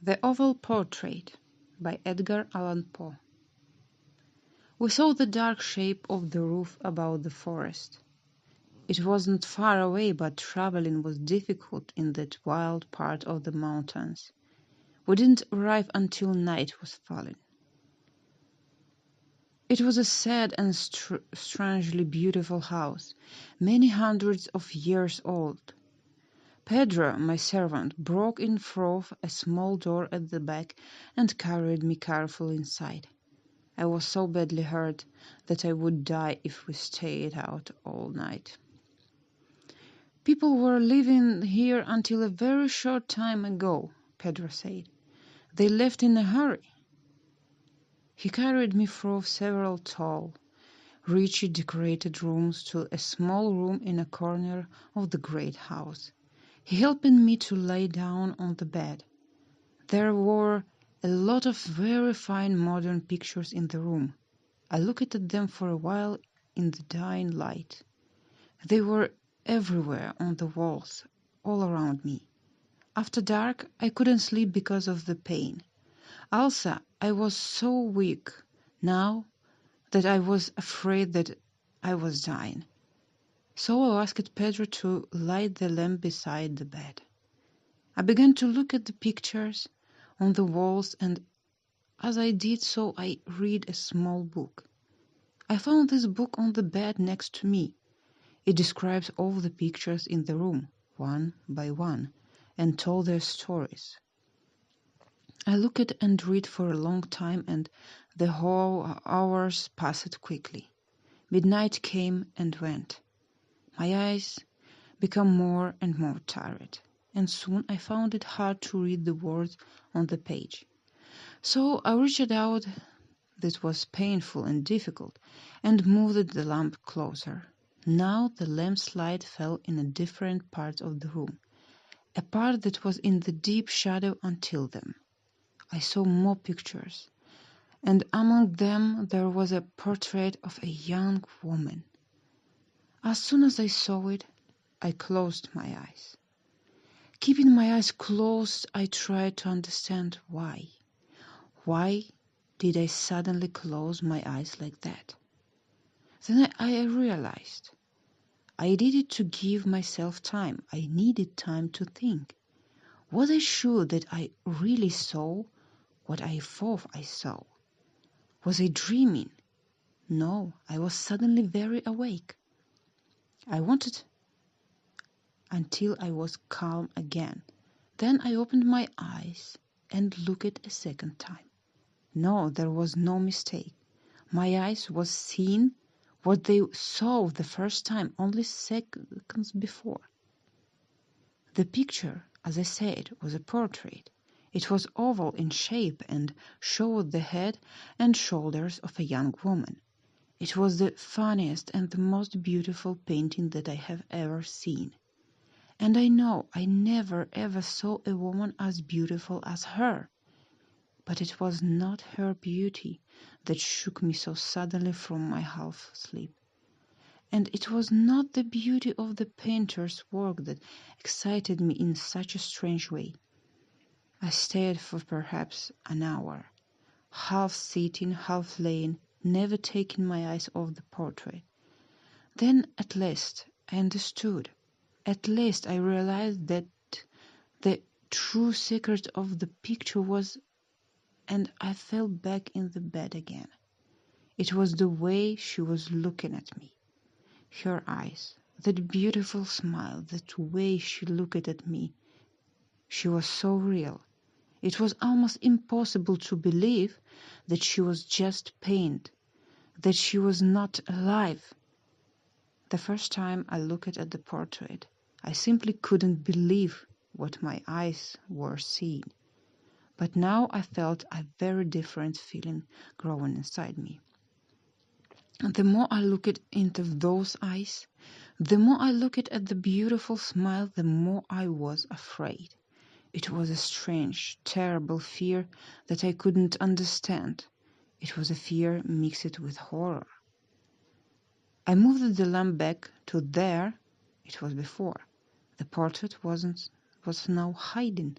The Oval Portrait by Edgar Allan Poe. We saw the dark shape of the roof above the forest. It wasn't far away, but traveling was difficult in that wild part of the mountains. We didn't arrive until night was falling. It was a sad and strangely beautiful house, many hundreds of years old. Pedro, my servant, broke in through a small door at the back and carried me carefully inside. I was so badly hurt that I would die if we stayed out all night. People were living here until a very short time ago, Pedro said. They left in a hurry. He carried me through several tall, richly decorated rooms to a small room in a corner of the great house. He helped me to lie down on the bed. There were a lot of very fine modern pictures in the room. I looked at them for a while in the dying light. They were everywhere on the walls, all around me. After dark, I couldn't sleep because of the pain. Also, I was so weak now that I was afraid that I was dying. So I asked Pedro to light the lamp beside the bed. I began to look at the pictures on the walls, and as I did so, I read a small book. I found this book on the bed next to me. It describes all the pictures in the room, one by one, and told their stories. I looked and read for a long time, and the whole hours passed quickly. Midnight came and went. My eyes became more and more tired, and soon I found it hard to read the words on the page. So I reached out. That was painful and difficult, and moved the lamp closer. Now the lamp's light fell in a different part of the room, a part that was in the deep shadow until then. I saw more pictures, and among them there was a portrait of a young woman. As soon as I saw it, I closed my eyes. Keeping my eyes closed, I tried to understand why. Why did I suddenly close my eyes like that? Then I realized I needed to give myself time. I needed time to think. Was I sure that I really saw what I thought I saw? Was I dreaming? No, I was suddenly very awake. I wanted until I was calm again. Then I opened my eyes and looked a second time. No, there was no mistake. My eyes was seeing what they saw the first time, only seconds before. The picture, as I said, was a portrait. It was oval in shape and showed the head and shoulders of a young woman. It was the funniest and the most beautiful painting that I have ever seen. And I know I never ever saw a woman as beautiful as her. But it was not her beauty that shook me so suddenly from my half-sleep. And it was not the beauty of the painter's work that excited me in such a strange way. I stayed for perhaps an hour, half sitting, half laying, never taking my eyes off the portrait. Then at last I understood. At last I realized that the true secret of the picture was, and I fell back in the bed again. It was the way she was looking at me. Her eyes, that beautiful smile, that way she looked at me. She was so real. It was almost impossible to believe that she was just paint, that she was not alive. The first time I looked at the portrait, I simply couldn't believe what my eyes were seeing. But now I felt a very different feeling growing inside me. And the more I looked into those eyes, the more I looked at the beautiful smile, the more I was afraid. It was a strange, terrible fear that I couldn't understand. It was a fear mixed with horror. I moved the lamp back to there it was before. The portrait was now hiding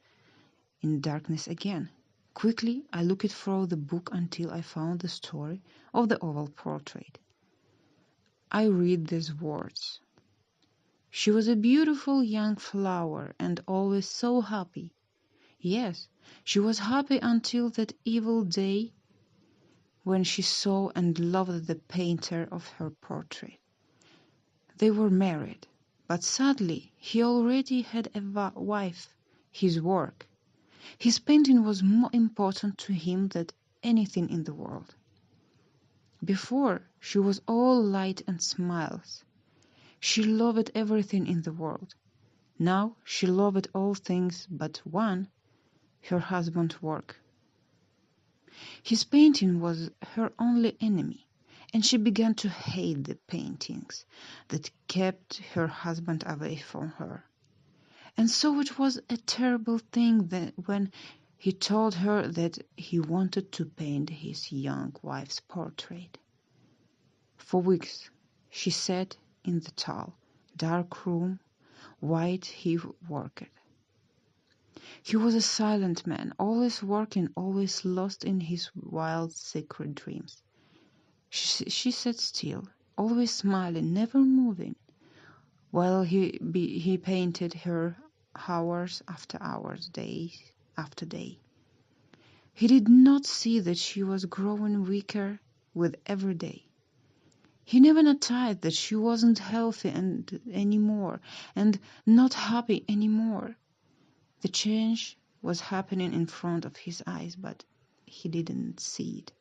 in darkness again. Quickly, I looked through the book until I found the story of the oval portrait. I read these words. She was a beautiful young flower and always so happy. Yes, she was happy until that evil day when she saw and loved the painter of her portrait. They were married, but sadly he already had a wife, his work. His painting was more important to him than anything in the world. Before, she was all light and smiles. She loved everything in the world. Now she loved all things but one, her husband's work. His painting was her only enemy, and she began to hate the paintings that kept her husband away from her. And so it was a terrible thing that when he told her that he wanted to paint his young wife's portrait. For weeks she sat in the tall, dark room while he worked. He was a silent man, always working, always lost in his wild, secret dreams. She sat still, always smiling, never moving, while he painted her hours after hours, day after day. He did not see that she was growing weaker with every day. He never noticed that she wasn't healthy anymore and not happy anymore. The change was happening in front of his eyes, but he didn't see it.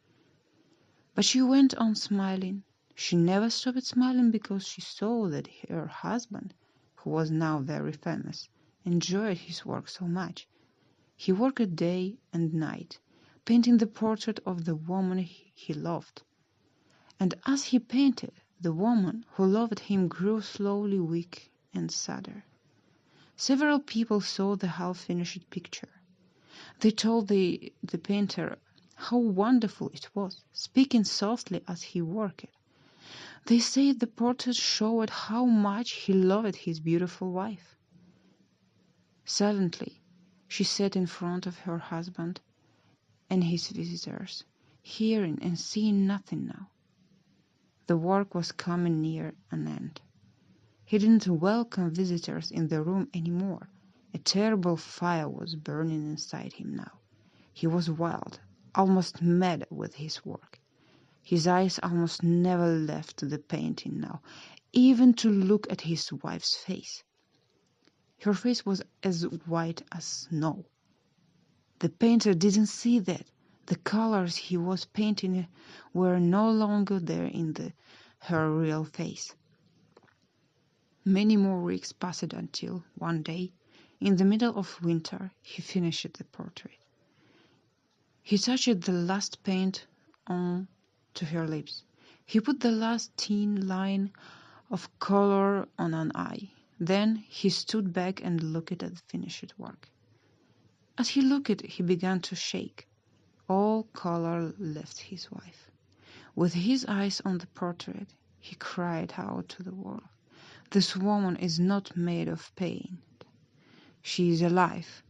But she went on smiling. She never stopped smiling because she saw that her husband, who was now very famous, enjoyed his work so much. He worked day and night, painting the portrait of the woman he loved. And as he painted, the woman who loved him grew slowly weak and sadder. Several people saw the half-finished picture. They told the painter how wonderful it was, speaking softly as he worked. They said the portrait showed how much he loved his beautiful wife. Silently, she sat in front of her husband and his visitors, hearing and seeing nothing now. The work was coming near an end. He didn't welcome visitors in the room anymore. A terrible fire was burning inside him now. He was wild, almost mad with his work. His eyes almost never left the painting now, even to look at his wife's face. Her face was as white as snow. The painter didn't see that. The colors he was painting were no longer there in her real face. Many more weeks passed until, one day, in the middle of winter, he finished the portrait. He touched the last paint on to her lips. He put the last thin line of color on an eye. Then he stood back and looked at the finished work. As he looked, he began to shake. All color left his wife. With his eyes on the portrait, he cried out to the world, "This woman is not made of paint. She is alive."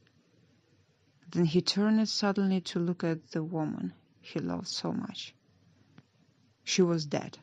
Then he turned suddenly to look at the woman he loved so much. She was dead.